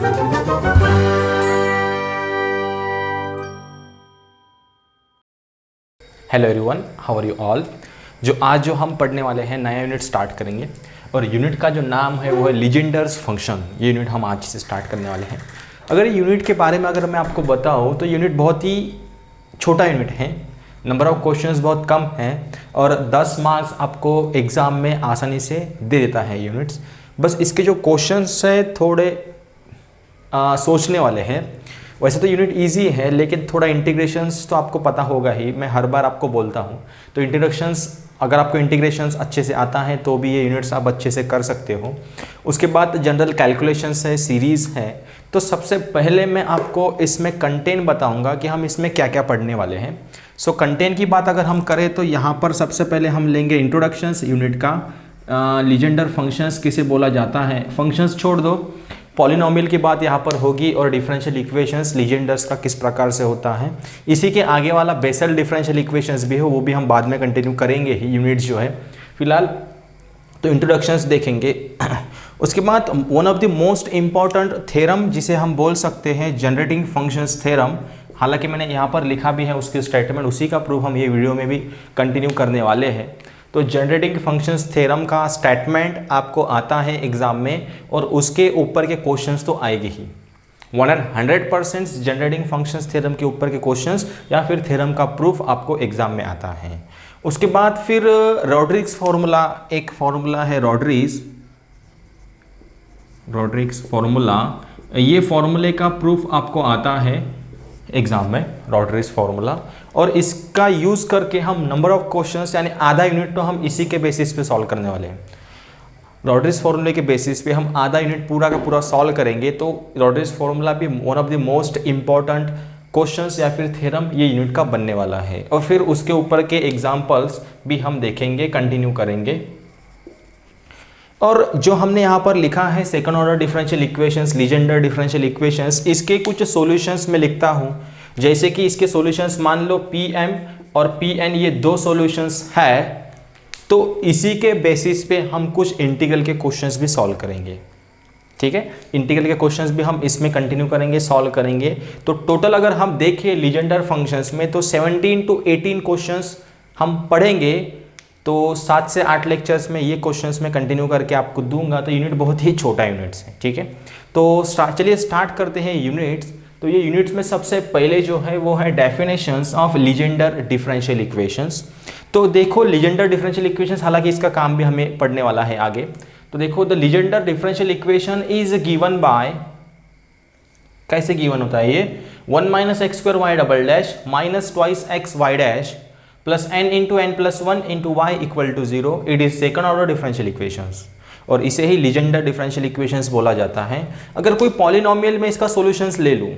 Hello everyone, how are you all. आज हम पढ़ने वाले हैं, नया यूनिट स्टार्ट करेंगे और यूनिट का जो नाम है वो है लीजेंडर्स फंक्शन। ये यूनिट हम आज से स्टार्ट करने वाले हैं। अगर यूनिट के बारे में अगर मैं आपको बताऊं तो यूनिट बहुत ही छोटा यूनिट है, नंबर ऑफ क्वेश्चंस बहुत कम है और 10 मार्क्स आपको एग्ज़ाम में आसानी से दे देता है यूनिट्स। बस इसके जो क्वेश्चंस हैं थोड़े सोचने वाले हैं। वैसे तो यूनिट इजी है लेकिन थोड़ा इंटीग्रेशंस तो आपको पता होगा ही, मैं हर बार आपको बोलता हूँ। तो इंटीग्रेशंस, अगर आपको इंटीग्रेशंस अच्छे से आता है तो भी ये यूनिट्स आप अच्छे से कर सकते हो। उसके बाद जनरल कैलकुलेशंस है, सीरीज़ है। तो सबसे पहले मैं आपको इसमें कंटेंट बताऊँगा कि हम इसमें क्या क्या पढ़ने वाले हैं। सो कंटेंट की बात अगर हम करें तो यहाँ पर सबसे पहले हम लेंगे इंट्रोडक्शंस यूनिट का, लीजेंडर फंक्शंस किसे बोला जाता है। फंक्शंस छोड़ दो, पॉलिनोमियल की बात यहाँ पर होगी और डिफरेंशियल इक्वेशंस लीजेंडर्स का किस प्रकार से होता है। इसी के आगे वाला बेसल डिफरेंशियल इक्वेशंस भी हो, वो भी हम बाद में कंटिन्यू करेंगे ही यूनिट जो है। फिलहाल तो इंट्रोडक्शंस देखेंगे। उसके बाद one of the most important theorem जिसे हम बोल सकते हैं जनरेटिंग फंक्शंस थ्योरम। हालांकि मैंने यहाँ पर लिखा भी है उसके स्टेटमेंट, उसी का प्रूफ हम ये वीडियो में भी कंटिन्यू करने वाले हैं। तो जनरेटिंग फंक्शंस थ्योरम का स्टेटमेंट आपको आता है एग्जाम में और उसके ऊपर के क्वेश्चंस तो आएंगे ही। 100% जनरेटिंग फंक्शंस थ्योरम के ऊपर के क्वेश्चंस या फिर थ्योरम का प्रूफ आपको एग्जाम में आता है। उसके बाद फिर रॉड्रिग्स फॉर्मूला, एक फॉर्मूला है रॉड्रिग्स फॉर्मूला। ये फॉर्मूले का प्रूफ आपको आता है एग्जाम में, रॉड्रिग्स फॉर्मूला। और इसका यूज़ करके हम नंबर ऑफ क्वेश्चंस यानी आधा यूनिट तो हम इसी के बेसिस पे सॉल्व करने वाले हैं। रॉड्रिग्स फॉर्मूले के बेसिस पे हम आधा यूनिट पूरा का पूरा सॉल्व करेंगे। तो रॉड्रिग्स फॉर्मूला भी one of the most important questions या फिर थ्योरम ये यूनिट का बनने वाला है। और फिर उसके ऊपर के एग्जाम्पल्स भी हम देखेंगे, कंटिन्यू करेंगे। और जो हमने यहाँ पर लिखा है second order differential equations, Legender differential equations, इसके कुछ सॉल्यूशंस में लिखता हूँ। जैसे कि इसके सॉल्यूशंस मान लो Pm और Pn, ये दो सॉल्यूशंस है। तो इसी के बेसिस पे हम कुछ इंटीग्रल के क्वेश्चंस भी सॉल्व करेंगे। ठीक है, इंटीग्रल के क्वेश्चंस भी हम इसमें कंटिन्यू करेंगे, सॉल्व करेंगे। तो टोटल अगर हम देखें लीजेंडर फंक्शंस में तो 17 to 18 क्वेश्चंस हम पढ़ेंगे। तो 7 से 8 लेक्चर्स में ये क्वेश्चंस में कंटिन्यू करके आपको दूंगा। तो यूनिट बहुत ही छोटा यूनिट्स है। ठीक है, तो चलिए स्टार्ट करते हैं यूनिट्स। तो ये यूनिट्स में सबसे पहले जो है वो है definitions of Legender differential equations. तो देखो लीजेंडर डिफरेंशियल इक्वेशंस, हालांकि इसका काम भी हमें पढ़ने वाला है आगे। तो देखो the Legendre differential equation is given by, कैसे गिवन होता है ये, 1 - x² y double dash minus twice x y dash plus n into n plus 1 into y equal to 0। It is second order differential equations और इसे ही Legender differential equations बोला जाता है। अगर कोई पॉलिनोमियल में इसका सॉल्यूशंस ले लूँ,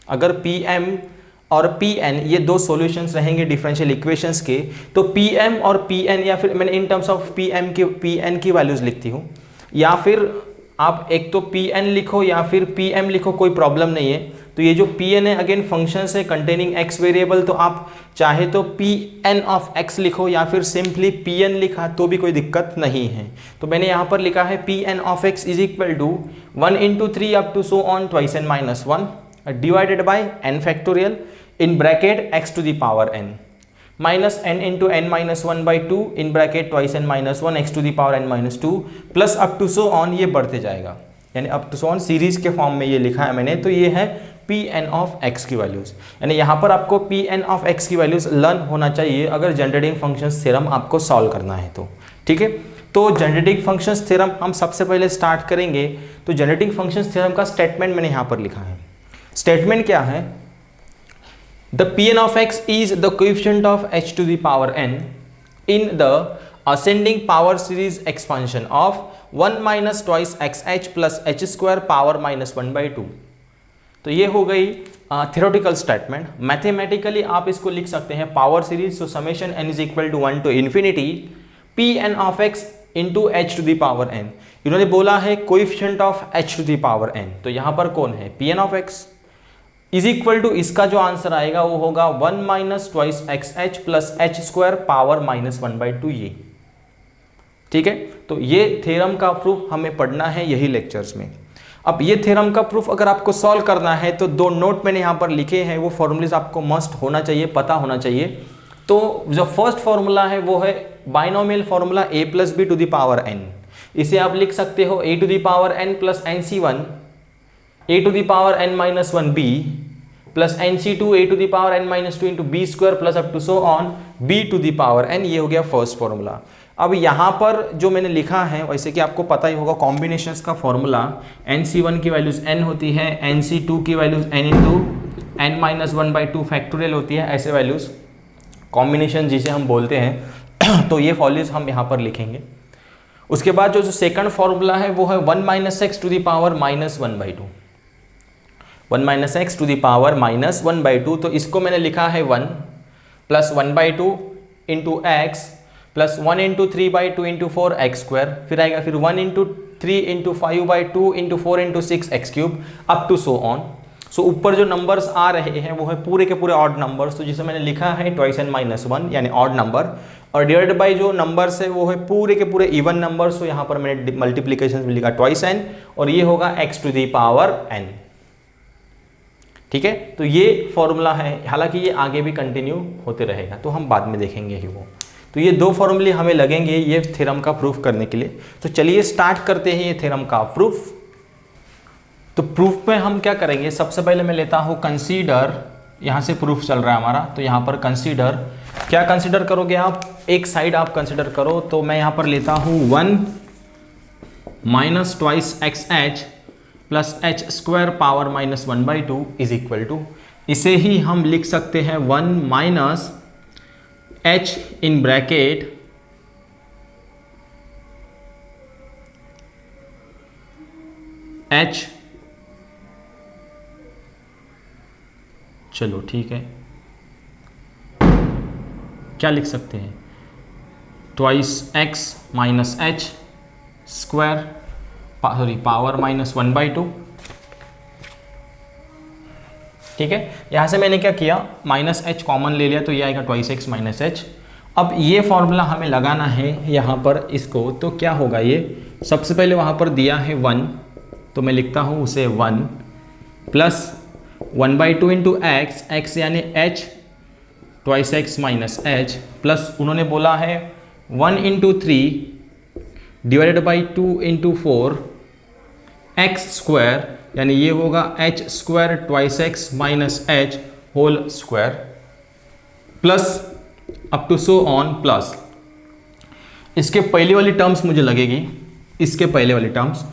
अगर Pm और Pn ये दो सॉल्यूशंस रहेंगे डिफरेंशियल इक्वेशंस के, तो Pm और Pn, या फिर मैंने इन टर्म्स ऑफ Pn की वैल्यूज लिखती हूँ, या फिर आप एक तो Pn लिखो या फिर Pm लिखो, कोई प्रॉब्लम नहीं है। तो ये जो Pn है अगेन फंक्शंस है कंटेनिंग x वेरिएबल, तो आप चाहे तो Pn ऑफ x लिखो या फिर सिंपली Pn लिखा तो भी कोई दिक्कत नहीं है। तो मैंने यहाँ पर लिखा है Pn of x is equal to 1 into 3 up to so on twice n minus 1 divided by n factorial in bracket x to the power n minus n into n minus 1 by 2 in bracket twice n minus 1 x to the power n minus 2 plus up to so on, ये बढ़ते जाएगा, यानी up to so on series के form में ये लिखा है मैंने। तो ये है Pn ऑफ x की वैल्यूज, यानी यहाँ पर आपको Pn ऑफ x की वैल्यूज लर्न होना चाहिए अगर जनरेटिंग फंक्शंस थ्योरम आपको सॉल्व करना है तो। ठीक है, तो जनरेटिंग फंक्शंस थ्योरम हम सबसे पहले स्टार्ट करेंगे। तो जनरेटिंग फंक्शंस थ्योरम का स्टेटमेंट मैंने यहाँ पर लिखा है। स्टेटमेंट क्या है, the Pn of x is the coefficient of h to the power n in the ascending power series expansion of 1 minus twice xh plus h square power minus 1 by 2। तो ये हो गई थ्योरेटिकल स्टेटमेंट। मैथमेटिकली आप इसको लिख सकते हैं power series, so summation n is equal to 1 to infinity Pn of x into h to the power n। इन्होंने बोला है coefficient of h to the power n, तो यहाँ पर कौन है Pn of x is equal to, इसका जो आंसर आएगा वो होगा 1 minus twice xh plus h square power minus 1 by 2 ये। ठीक है, तो ये थ्योरम का प्रूफ हमें पढ़ना है यही लेक्चर्स में। अब ये थ्योरम का प्रूफ अगर आपको सॉल्व करना है तो दो नोट मैंने यहाँ पर लिखे हैं, वो फॉर्मूलेज आपको मस्ट होना चाहिए, पता होना चाहिए। तो जो फर्स्ट फॉर्मूला है वो है binomial formula a plus B to the power n। इसे आप लिख सकते हो a to the power n plus nc1 a to the power n minus 1 b plus nc2 a to the power n minus 2 into B square plus up to so on b to the power n। ये हो गया first formula. अब यहाँ पर जो मैंने लिखा है, वैसे कि आपको पता ही होगा कॉम्बिनेशंस का फॉर्मूला, nc1 की वैल्यूज n होती है, nc2 की values n into n minus 1/2 factorial होती है, ऐसे वैल्यूज कॉम्बिनेशन जिसे हम बोलते हैं। तो ये वैल्यूज हम यहाँ पर लिखेंगे। उसके बाद जो सेकंड फॉर्मूला है वो है 1 minus x to the power minus 1/2, 1 minus x to the power minus 1/2। तो इसको मैंने लिखा है 1 plus 1/2 into x plus 1 into 3/2 into 4 x square, फिर आएगा फिर 1 into 3 into 5/2 into 4 into 6 x cube up to so on. So ऊपर जो नंबर्स आ रहे हैं वो है पूरे के पूरे ऑड नंबर्स, तो जिसे मैंने लिखा है ट्वाइस n माइनस 1 यानी ऑड नंबर, और डिवाइडेड बाई जो नंबर्स है वो है पूरे के पूरे इवन नंबर्स। तो यहाँ पर मैंने मल्टीप्लीकेशन में लिखा ट्वाइस n और ये होगा x to the power n। ठीक है, तो ये फॉर्मूला है, हालांकि ये आगे भी कंटिन्यू होते रहेगा, तो हम बाद में देखेंगे ही वो। तो ये दो फॉर्मूले हमें लगेंगे ये थ्योरम का प्रूफ करने के लिए। तो चलिए स्टार्ट करते हैं ये थ्योरम का प्रूफ। तो प्रूफ में हम क्या करेंगे, सबसे पहले मैं लेता हूँ कंसीडर, यहाँ से प्रूफ चल रहा है हमारा, तो यहाँ पर कंसीडर, क्या कंसीडर करोगे आप, एक साइड आप कंसीडर करो। तो मैं यहाँ पर लेता हूँ 1 minus twice x H plus H square power minus 1/2 is equal to, इसे ही हम लिख सकते हैं 1 minus h in bracket h, चलो ठीक है, क्या लिख सकते हैं, twice x minus H square sorry power minus 1/2। ठीक है, यहाँ से मैंने क्या किया, माइनस एच कॉमन ले लिया, तो ये आएगा ट्वाइस एक्स माइनस एच। अब ये फॉर्मूला हमें लगाना है यहाँ पर इसको, तो क्या होगा, ये सबसे पहले वहाँ पर दिया है 1, तो मैं लिखता हूँ उसे 1 प्लस 1/2 इंटू एक्स, एक्स यानी H twice x minus H, plus उन्होंने बोला है 1 into 3 divided by 2 into 4 x square, यानी ये होगा H square twice x minus H whole square, plus up to so on, plus इसके पहले वाली टर्म्स मुझे लगेगी, इसके पहले वाली टर्म्स,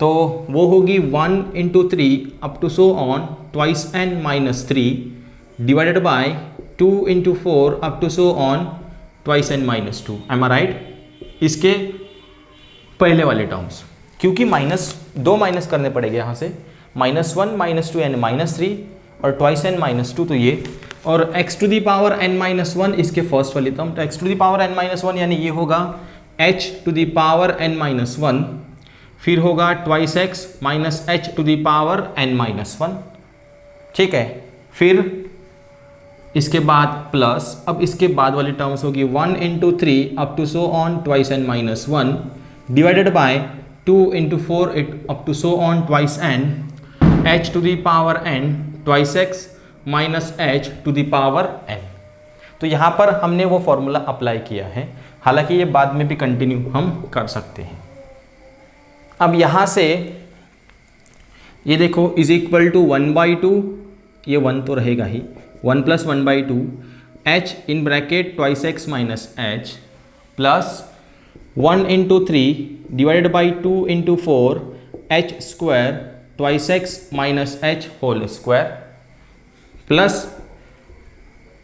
तो वो होगी 1 into 3 up to so on twice n minus 3 divided by 2 into 4 up to so on twice n minus 2। Am I right, इसके पहले वाले टर्म्स, क्योंकि दो माइनस करने पड़ेंगे यहाँ से, -1 -2 यानी -3 और ट्वाइस n -2, तो ये, और x to the power n -1 इसके फर्स्ट वाली टर्म, तो x to the power n -1 यानी ये होगा h to the power n -1, फिर होगा twice x minus h to the power n -1। ठीक है, फिर इसके बाद प्लस, अब इसके बाद वाली टर्म्स होगी 1 into 3 up to so on twice n -1 divided by 2 into 4 up to so on twice n h to the power n twice x minus h to the power n। तो यहाँ पर हमने वो फॉर्मूला अप्लाई किया है, हालांकि ये बाद में भी कंटिन्यू हम कर सकते हैं। अब यहाँ से ये देखो इज इक्वल टू 1/2, ये 1 तो रहेगा ही, 1 plus 1/2 h in bracket twice x minus H plus 1 into 3 divided by 2 into 4 h square twice x minus H whole square, plus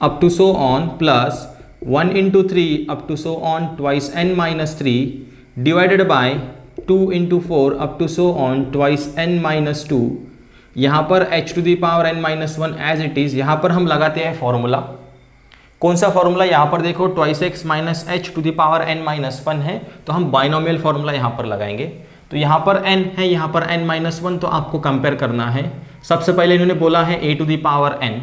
up to so on, plus 1 into 3 up to so on twice n minus 3 divided by 2 into 4 up to so on twice n minus 2। यहाँ पर h to the power n minus 1 as it is, यहाँ पर हम लगाते हैं formula. कौन सा formula, यहाँ पर देखो twice x minus h to the power n minus 1 है, तो हम बाइनोमियल फॉर्मूला यहाँ पर लगाएंगे। तो यहाँ पर n है, यहाँ पर n माइनस 1, तो आपको कंपेयर करना है। सबसे पहले इन्होंने बोला है a to the power n,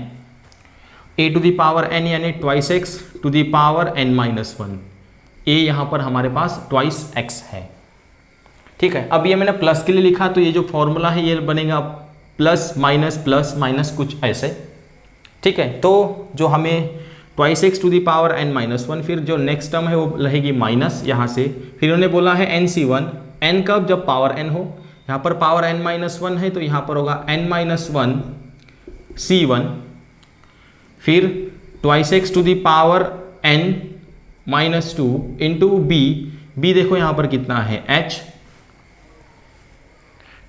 a to the power n यानी twice x to the power n minus 1, a यहाँ पर हमारे पास ट्वाइस x है। ठीक है, अब ये मैंने प्लस के लिए लिखा तो ये जो फॉर्मूला है ये बनेगा प्लस माइनस कुछ ऐसे। ठीक है, तो जो हमें twice x to the power n minus one, फिर जो नेक्स्ट टर्म है वो रहेगी माइनस यहाँ से, फिर उन्होंने बोला है NC1, n कब, जब पावर n हो, यहाँ पर पावर n माइनस वन है तो यहाँ पर होगा n माइनस वन C1, फिर twice x to the power n minus two into b देखो यहाँ पर कितना है h,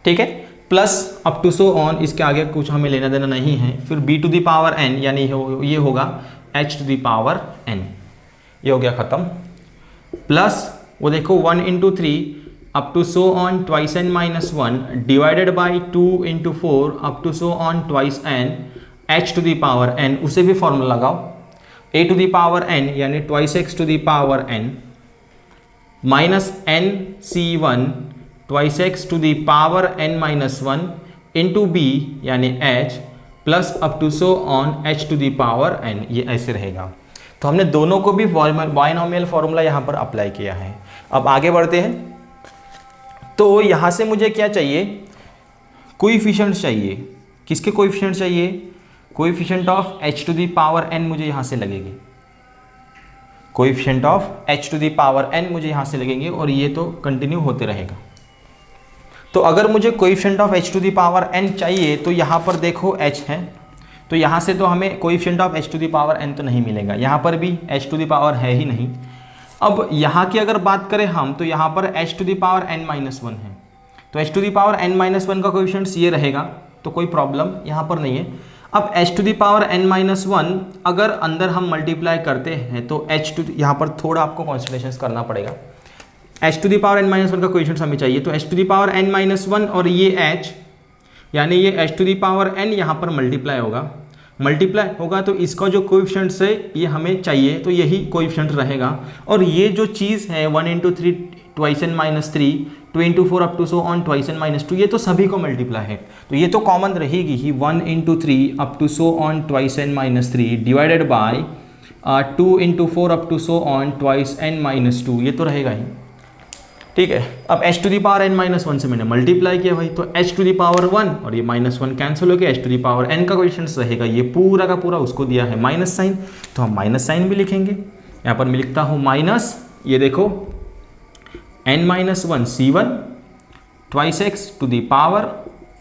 ठीक है, plus up to so on, इसके आगे कुछ हमें लेना देना नहीं है, फिर b to the power n यानी ये होगा h to the power n, ये हो गया खत्म, प्लस वो देखो 1 into 3 up to so on twice n minus one divided by 2 into 4 up to so on twice n h to the power n, उसे भी फॉर्मूला लगाओ, a to the power n यानी twice x to the power n minus n c1 twice x to the power n minus one into B यानी h plus up to so on h to the power n, ये ऐसे रहेगा। तो हमने दोनों को भी बायनोमियल फॉर्मूला यहाँ पर अप्लाई किया है। अब आगे बढ़ते हैं, तो यहाँ से मुझे क्या चाहिए, कोएफिशिएंट चाहिए, किसके कोएफिशिएंट चाहिए, coefficient of h to the power n मुझे यहाँ से लगेगी, coefficient of h to the power n मुझे यहाँ से लगेंगे और ये तो कंटिन्यू होते रहेगा। तो अगर मुझे coefficient of h to the power n चाहिए तो यहाँ पर देखो h है, तो यहाँ से तो हमें coefficient of h to the power n तो नहीं मिलेगा, यहाँ पर भी h टू दी पावर है ही नहीं। अब यहाँ की अगर बात करें हम तो यहाँ पर h to the power n minus one है, तो h to the power n minus one का कोएफिशिएंट ये रहेगा, तो कोई प्रॉब्लम यहाँ पर नहीं है। अब h to the power n minus one अगर अंदर हम मल्टीप्लाई करते हैं तो h टू, यहाँ पर थोड़ा आपको कॉन्सेंट्रेशन करना पड़ेगा, h to the power n minus one का कोएफिशिएंट हमें चाहिए, तो h to the power n minus one और ये h यानी ये h to the power n यहाँ पर मल्टीप्लाई होगा तो इसका जो कोएफिशिएंट है ये हमें चाहिए, तो यही कोएफिशिएंट रहेगा। और ये जो चीज़ है 1 into 3 twice n minus 3 2 into 4 up to so on twice n minus 2, ये तो सभी को मल्टीप्लाई है, तो ये तो कॉमन रहेगी ही, 1 into 3 up to so on twice n minus 3 divided by 2 into 4 up to so on twice n minus 2, ये तो रहेगा ही। ठीक है, अब h to the power n minus one से मैंने मल्टीप्लाई किया भाई, तो h टू दी पावर 1 और ये माइनस वन कैंसिल हो गया, h to the power n का कोएफिशिएंट रहेगा, ये पूरा का पूरा उसको दिया है माइनस साइन, तो हम माइनस साइन भी लिखेंगे। यहाँ पर मैं लिखता हूँ माइनस, ये देखो n minus one c1 twice x to the power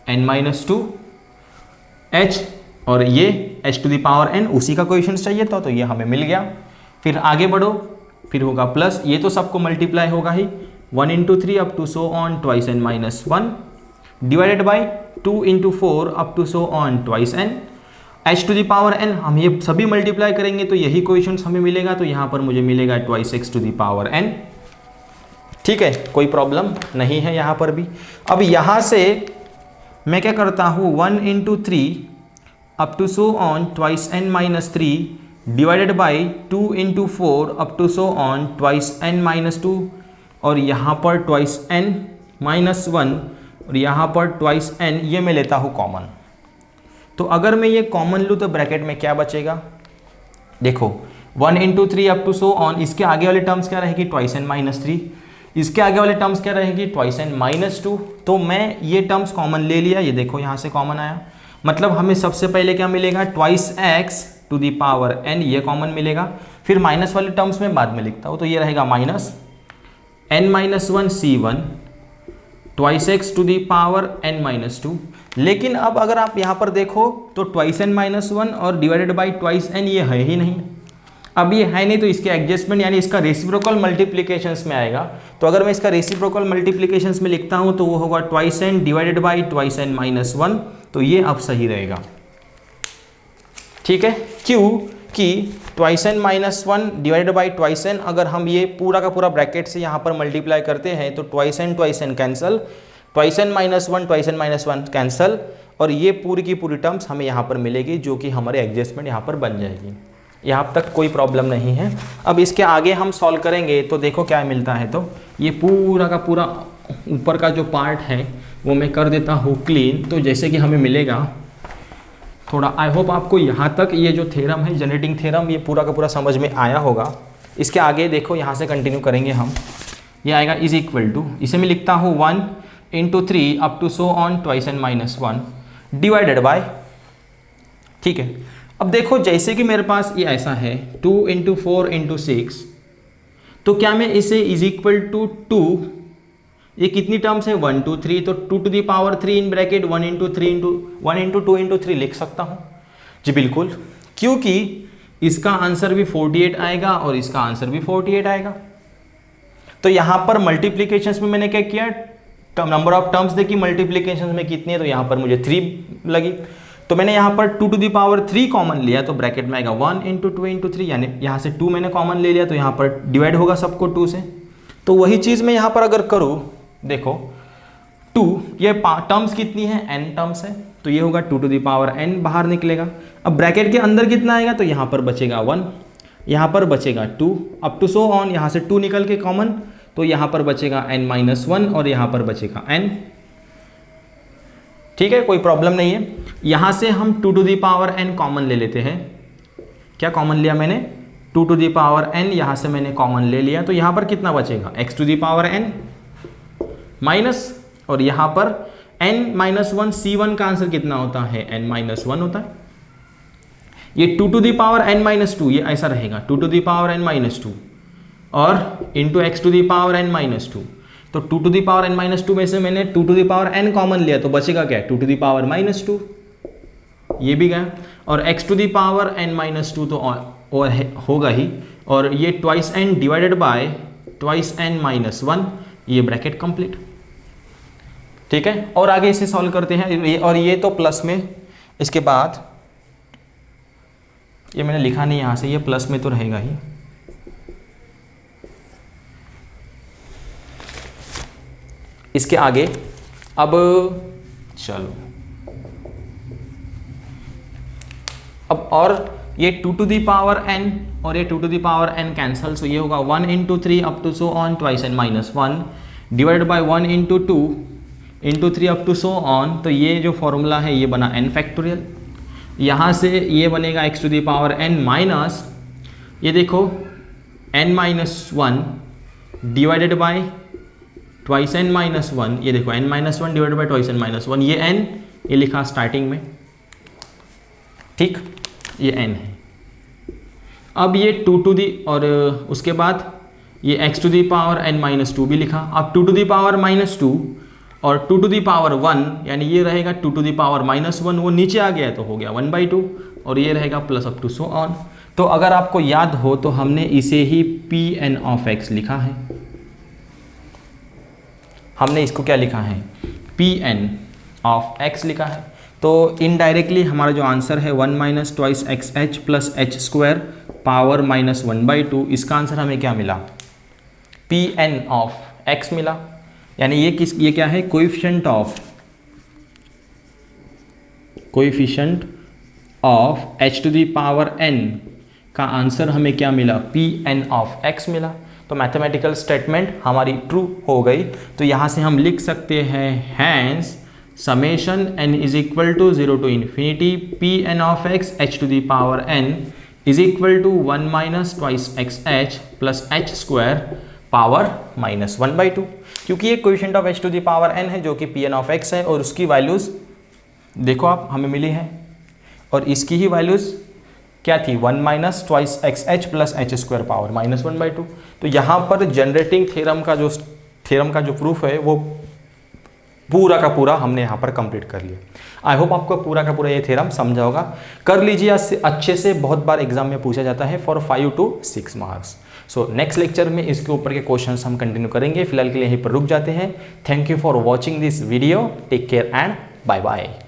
n minus two h, और ये h to the power n उसी का कोएफिशिएंट चाहिए था, तो ये हमें मिल गया। फिर आगे बढ़ो, फिर होगा प्लस, ये तो सबको मल्टीप्लाई होगा ही, 1 into 3 up to so on twice n minus one divided by 2 into 4 up to so on twice n, h to the power n हम ये सभी मल्टीप्लाई करेंगे तो यही कोएफिशिएंट हमें मिलेगा, तो यहाँ पर मुझे मिलेगा twice x to the power n। ठीक है, कोई प्रॉब्लम नहीं है यहाँ पर भी। अब यहाँ से मैं क्या करता हूँ, 1 into 3 up to so on twice n minus 3 divided by 2 into 4 up to so on twice n minus 2, और यहाँ पर ट्वाइस n माइनस वन और यहाँ पर ट्वाइस n, ये मैं लेता हूँ कॉमन। तो अगर मैं ये कॉमन लूँ तो ब्रैकेट में क्या बचेगा, देखो 1 into 3 up to so on, इसके आगे वाले टर्म्स क्या रहेगी, ट्वाइस n माइनस 3, इसके आगे वाले टर्म्स क्या रहेगी, ट्वाइस n माइनस 2। तो मैं ये टर्म्स कॉमन ले लिया, ये देखो यहाँ से कॉमन आया, मतलब हमें सबसे पहले क्या मिलेगा, twice x to the power n, ये कॉमन मिलेगा। फिर माइनस वाले टर्म्स में बाद में लिखता हूँ, तो ये रहेगा minus n minus one c1 twice x to the power n minus 2। लेकिन अब अगर आप यहाँ पर देखो तो ट्वाइस n माइनस वन और डिवाइडेड बाई ट्वाइस n ये है ही नहीं, अब ये है नहीं तो इसके एडजस्टमेंट यानी इसका रेसिप्रोकल मल्टीप्लिकेशंस में आएगा। तो अगर मैं इसका रेसिप्रोकल मल्टीप्लिकेशंस में लिखता हूँ तो वो होगा twice n divided by twice n minus one, तो ये अब सही रहेगा। ठीक है, क्यों कि twice n minus one divided by twice n, अगर हम ये पूरा का पूरा ब्रैकेट से यहाँ पर मल्टीप्लाई करते हैं तो twice n cancel, twice n minus one cancel, और ये पूरी की पूरी टर्म्स हमें यहाँ पर मिलेगी जो कि हमारे एडजस्टमेंट यहाँ पर बन जाएगी। यहाँ तक कोई प्रॉब्लम नहीं है। अब इसके आगे हम सॉल्व करेंगे तो देखो क्या मिलता है, तो ये पूरा का पूरा ऊपर का जो पार्ट है वो मैं कर देता हूँ क्लीन। तो जैसे कि हमें मिलेगा थोड़ा, आई होप आपको यहाँ तक ये जो थ्योरम है जनरेटिंग थ्योरम ये पूरा का पूरा समझ में आया होगा। इसके आगे देखो यहाँ से कंटिन्यू करेंगे हम। ये आएगा इज इक्वल टू, इसे मैं लिखता हूँ 1 into 3 up to so on twice n minus 1 divided by, ठीक है। अब देखो जैसे कि मेरे पास ये ऐसा है 2 इंटू 4 इंटू 6, तो क्या मैं इसे इज इक्वल टू 2, ये कितनी टर्म्स है 1 2 3, तो 2 to the power 3 in bracket 1 into 3 into 1 into 2 into 3 लिख सकता हूँ जी, बिल्कुल, क्योंकि इसका आंसर भी 48 आएगा और इसका आंसर भी 48 आएगा। तो यहाँ पर मल्टीप्लीकेशंस में मैंने क्या किया, नंबर ऑफ टर्म्स देखी मल्टीप्लीकेशंस में कितनी है, तो यहाँ पर मुझे 3 लगी, तो मैंने यहाँ पर 2 टू दी पावर 3 कॉमन लिया, तो ब्रैकेट में आएगा 1 इंटू 2 इंटू 3, यानी यहाँ से 2 मैंने कॉमन ले लिया, तो यहाँ पर डिवाइड होगा सबको 2 से। तो वही चीज़ मैं यहाँ पर अगर करूँ, देखो 2, ये टर्म्स कितनी है, n टर्म्स है, तो ये होगा 2 टू दी पावर n बाहर निकलेगा। अब ब्रैकेट के अंदर कितना आएगा, तो यहाँ पर बचेगा 1, यहाँ पर बचेगा 2, अप टू सो ऑन, यहाँ से 2 निकल के कॉमन, तो यहाँ पर बचेगा n माइनस 1 और यहाँ पर बचेगा n, ठीक है, कोई प्रॉब्लम नहीं है। यहाँ से हम 2 to the power n common ले लेते हैं, क्या कॉमन लिया मैंने, 2 टू दी पावर n, यहाँ से मैंने कॉमन ले लिया, तो यहाँ पर कितना बचेगा x to the power n minus, और यहाँ पर n माइनस 1, c1 का आंसर कितना होता है, n माइनस 1 होता है। ये 2 to the power n minus 2, ये ऐसा रहेगा 2 to the power n minus 2 और into x to the power n minus 2, तो 2 to the power n minus 2 में से मैंने 2 to the power n common लिया, तो बचेगा क्या, 2 टू दी पावर माइनस 2, ये भी गया, और x to the power n minus 2 तो और होगा ही, और ये twice n divided by twice n minus 1, ये ब्रैकेट कंप्लीट, ठीक है। और आगे इसे सॉल्व करते हैं, और ये तो प्लस में, इसके बाद ये मैंने लिखा नहीं यहाँ से, ये प्लस में तो रहेगा ही, इसके आगे अब चलो, अब और ये 2 टू दी पावर n और ये 2 to the power n cancel, so ये होगा 1 into 3 up to so on twice n minus 1 divided by 1 into 2 into 3 up to so on, तो ये जो फॉर्मूला है ये बना n फैक्टोरियल, यहाँ से ये बनेगा x to the power n minus, ये देखो n minus 1 divided by twice n minus 1, ये देखो n minus 1 divided by twice n minus 1, ये n ये लिखा स्टार्टिंग में, ठीक, ये n है। अब ये 2 टू दी, और उसके बाद ये x to the power n minus 2 भी लिखा, अब 2 टू दी पावर माइनस 2 और 2 टू दी पावर 1, यानी ये रहेगा 2 टू दी पावर माइनस 1, वो नीचे आ गया तो हो गया 1/2, और ये रहेगा plus up to so on. तो अगर आपको याद हो तो हमने इसे ही Pn ऑफ x लिखा है, हमने इसको क्या लिखा है, Pn ऑफ x लिखा है, तो इनडायरेक्टली हमारा जो आंसर है 1 minus twice x H plus H square power minus 1/2, इसका आंसर हमें क्या मिला, Pn ऑफ x मिला, यानी ये क्या है, coefficient of h to the power n का आंसर हमें क्या मिला, Pn ऑफ x मिला। तो मैथमेटिकल स्टेटमेंट हमारी ट्रू हो गई, तो यहाँ से हम लिख सकते हैं hence summation n is equal to 0 to infinity Pn of x h to the power n is equal to 1 minus twice x H plus H square power minus 1/2, क्योंकि ये coefficient of h to the power n है जो कि Pn of x है, और उसकी values देखो आप हमें मिली है, और इसकी ही वैल्यूज़ क्या थी, 1 minus twice x H plus H square power minus 1/2। तो यहाँ पर जनरेटिंग थ्योरम का जो प्रूफ है वो पूरा का पूरा हमने यहाँ पर कंप्लीट कर लिया। आई होप आपको पूरा का पूरा ये थ्योरम समझा होगा, कर लीजिए अच्छे से, बहुत बार एग्जाम में पूछा जाता है for 5 to 6 marks. So next lecture में इसके ऊपर के क्वेश्चंस हम कंटिन्यू करेंगे, फिलहाल के लिए यहीं पर रुक जाते हैं। Thank you for watching this video, take care and bye bye.